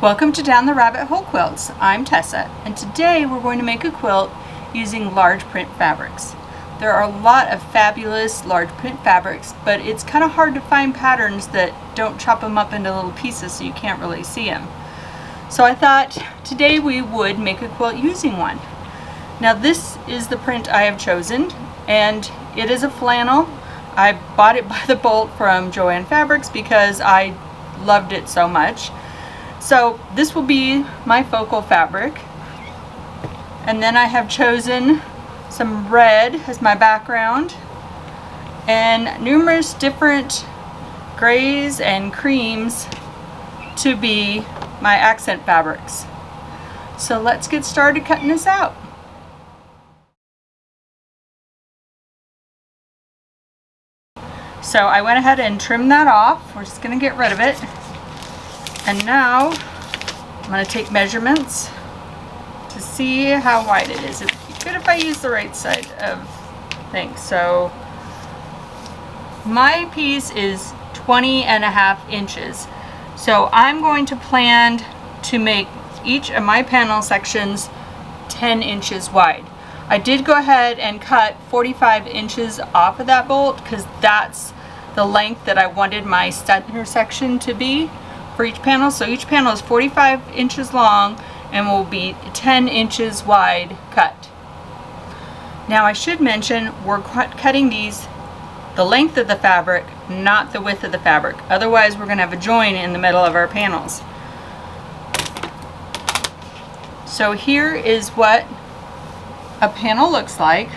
Welcome to Down the Rabbit Hole Quilts. I'm Tessa, and today we're going to make a quilt using large print fabrics. There are a lot of fabulous large print fabrics, but it's kind of hard to find patterns that don't chop them up into little pieces so you can't really see them. So I thought today we would make a quilt using one. Now this is the print I have chosen, and it is a flannel. I bought it by the bolt from Joann Fabrics because I loved it so much. So this will be my focal fabric, and then I have chosen some red as my background and numerous different grays and creams to be my accent fabrics. So let's get started cutting this out. So I went ahead and trimmed that off. We're just going to get rid of it. And now I'm going to take measurements to see how wide it is. It'd be good if I use the right side of things. So my piece is 20.5 inches. So I'm going to plan to make each of my panel sections 10 inches wide. I did go ahead and cut 45 inches off of that bolt because that's the length that I wanted my center section to be for each panel. So each panel is 45 inches long and will be 10 inches wide cut. Now I should mention we're cutting these the length of the fabric, not the width of the fabric. Otherwise we're going to have a join in the middle of our panels. So here is what a panel looks like.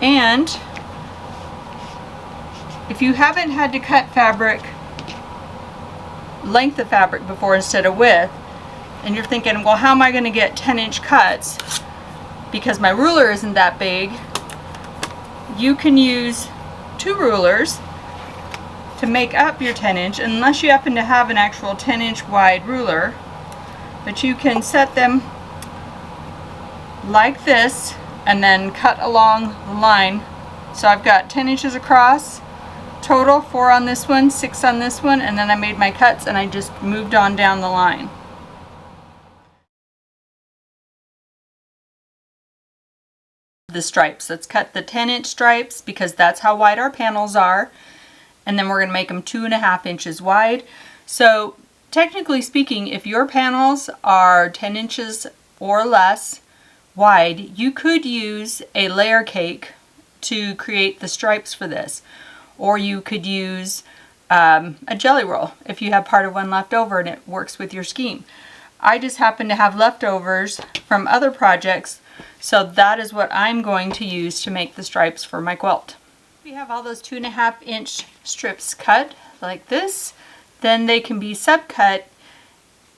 And if you haven't had to cut fabric, length of fabric before instead of width, and you're thinking, well, how am I going to get 10-inch cuts because my ruler isn't that big, you can use 2 rulers to make up your 10-inch, unless you happen to have an actual 10-inch wide ruler. But you can set them like this and then cut along the line. So I've got 10 inches across total, 4 on this one, 6 on this one, and then I made my cuts and I just moved on down the line. The stripes, let's cut the 10-inch stripes because that's how wide our panels are, and then we're going to make them 2.5 inches wide. So technically speaking, if your panels are 10 inches or less wide, you could use a layer cake to create the stripes for this. Or you could use a jelly roll if you have part of one left over and it works with your scheme. I just happen to have leftovers from other projects, so that is what I'm going to use to make the stripes for my quilt. We have all those 2.5-inch strips cut like this. Then they can be subcut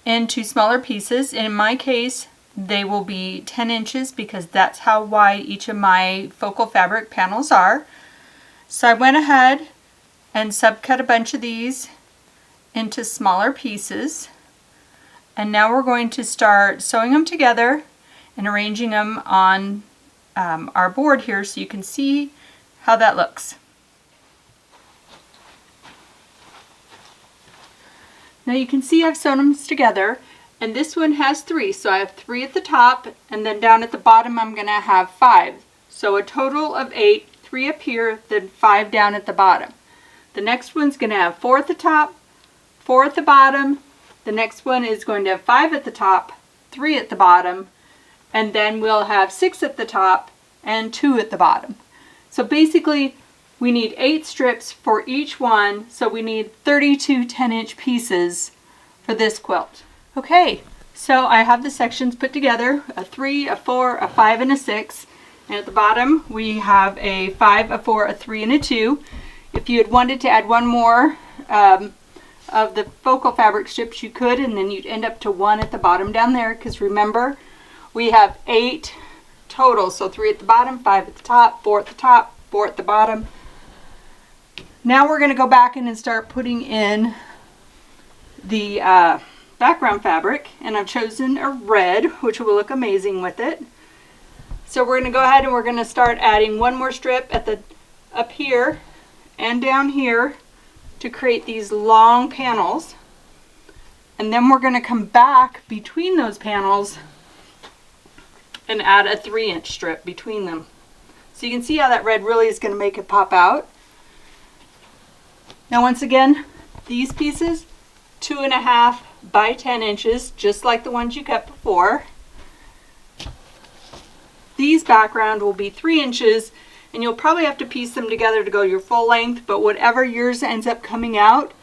into smaller pieces. In my case, they will be 10 inches because that's how wide each of my focal fabric panels are. So I went ahead and subcut a bunch of these into smaller pieces, and now we're going to start sewing them together and arranging them on our board here so you can see how that looks. Now you can see I've sewn them together, and this one has 3, so I have 3 at the top, and then down at the bottom I'm going to have 5. So a total of 8. 3 up here, then 5 down at the bottom. The next one's going to have 4 at the top, 4 at the bottom. The next one is going to have 5 at the top, 3 at the bottom, and then we'll have 6 at the top and 2 at the bottom. So basically we need 8 strips for each one, so we need 32 10-inch pieces for this quilt. Okay, so I have the sections put together, a 3, a 4, a 5, and a 6. And at the bottom we have a 5, a 4, a 3, and a 2. If you had wanted to add one more of the focal fabric strips, you could, and then you'd end up to 1 at the bottom down there, because remember we have 8 total. So 3 at the bottom, 5 at the top, 4 at the top, 4 at the bottom. Now we're going to go back in and start putting in the background fabric, and I've chosen a red, which will look amazing with it. So we're going to go ahead and we're going to start adding one more strip at the up here and down here to create these long panels. And then we're going to come back between those panels and add a 3-inch strip between them. So you can see how that red really is going to make it pop out. Now once again, these pieces, 2.5 by 10 inches, just like the ones you cut before. These background will be 3 inches, and you'll probably have to piece them together to go your full length, but whatever yours ends up coming out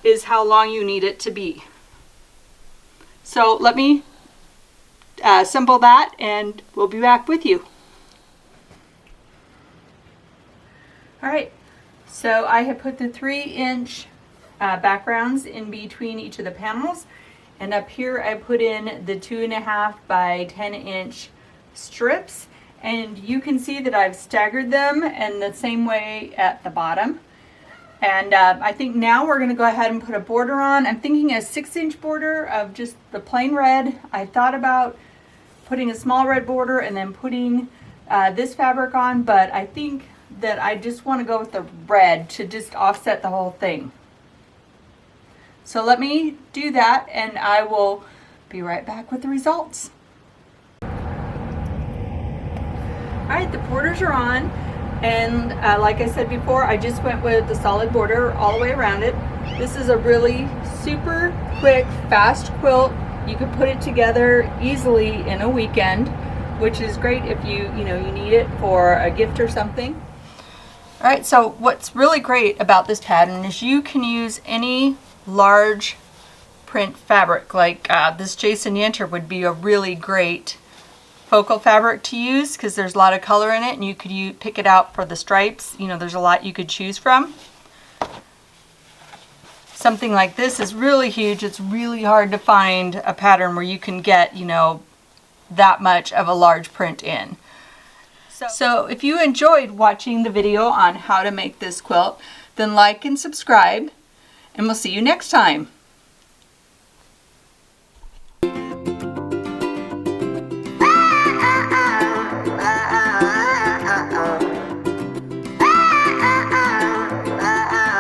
is how long you need it to be. So let me assemble that and we'll be back with you. Alright, so I have put the 3-inch backgrounds in between each of the panels, and up here I put in the 2.5 by 10-inch strips, and you can see that I've staggered them in the same way at the bottom. And I think now we're going to go ahead and put a border on. I'm thinking a 6-inch border of just the plain red. I thought about putting a small red border and then putting this fabric on, but I think that I just want to go with the red to just offset the whole thing. So let me do that and I will be right back with the results. Alright, the borders are on, and like I said before, I just went with the solid border all the way around it. This is a really super quick, fast quilt. You could put it together easily in a weekend, which is great if you need it for a gift or something. Alright, so what's really great about this pattern is you can use any large print fabric. Like this Jason Yenter would be a really great focal fabric to use because there's a lot of color in it, and you could pick it out for the stripes. There's a lot you could choose from. Something like this is really huge. It's really hard to find a pattern where you can get that much of a large print in. So if you enjoyed watching the video on how to make this quilt, then like and subscribe, and we'll see you next time.